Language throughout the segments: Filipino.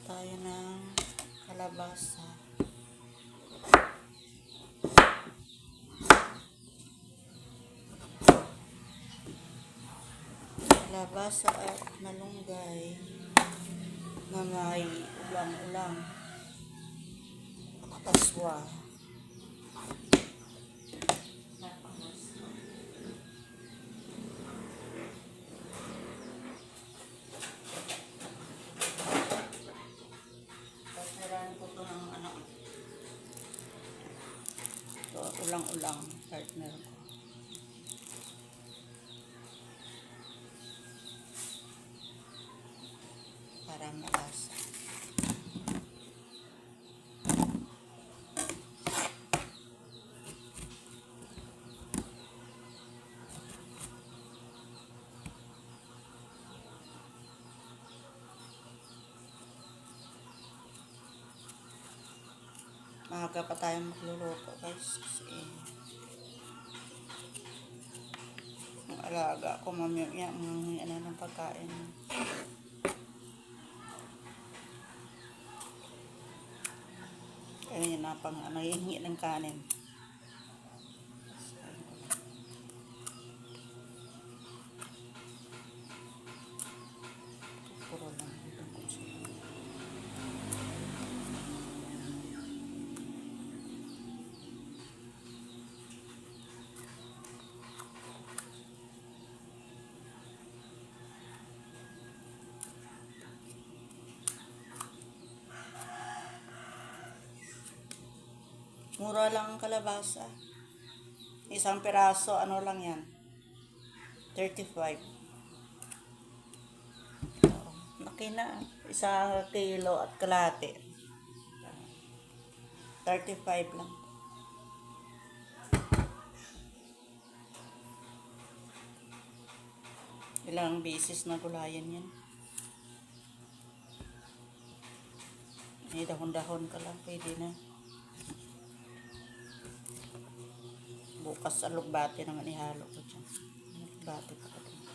tayo ng kalabasa. Kalabasa at malunggay na may ulang-ulang. Paswa. Partneran ko ito ng anak. Ito, ulang-ulang partner ko. Para malasa. Maaga pa tayo magluluto guys kasi ang alaga ko mamaya ng pagkain. Kaya yun na pang nanghihingi ng kanin. Puro lang itong kutsara. Mura lang ang kalabasa. Isang piraso, ano lang yan? 35. Laki na. Isang kilo at kalahati. 35 lang. Ilang beses na gulayan yan. May dahon-dahon ka lang, pwede na. Bukas sa lugbate naman ihalo ko dyan. Lugbate pa ko dyan.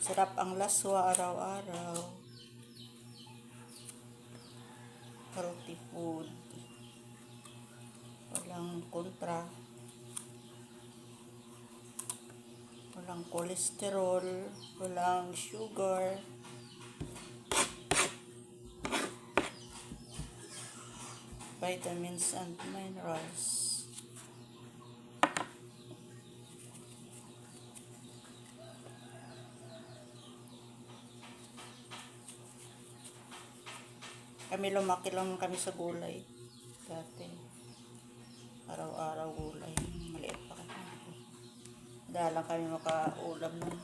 Sarap ang laswa araw-araw. Healthy food. Walang kontra. Walang kolesterol. Walang sugar. Vitamins and minerals. Kami lumaki lang kami sa gulay. Dati. Araw-araw gulay. Maliit pa kami. Dahil lang kami makaulam ng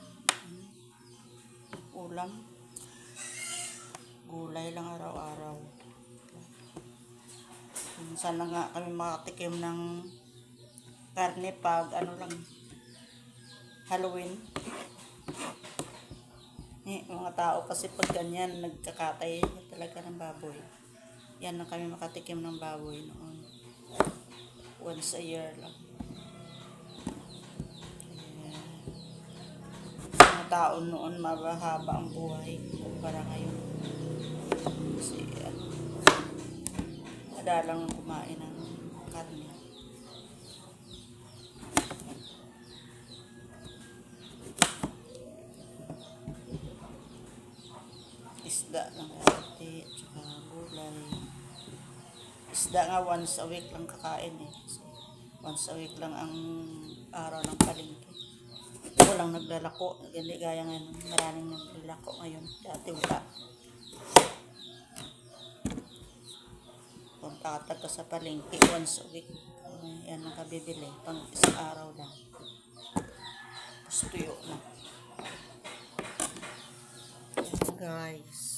ulam. Gulay lang araw-araw. Minsan na nga kami makatikim ng karne pag ano lang Halloween. Mga tao kasi pag ganyan nagkakatay talaga ng baboy. Yan na kami makatikim ng baboy noon. Once a year lang. Mga tao noon mabahaba ang buhay kumpara ngayon. Kasi madalang kumain ng karne. Isda lang dati, tsaka gulay. Isda nga once a week lang kakain eh. Kasi once a week lang ang araw ng palengke. Walang naglalako. Hindi gaya ngayon. Maraming naglalako ngayon. Dati wala. Punta ka sa palengke once a week. Yan ang kabibili. Pang isang araw lang. Tapos tuyo na. Yan guys.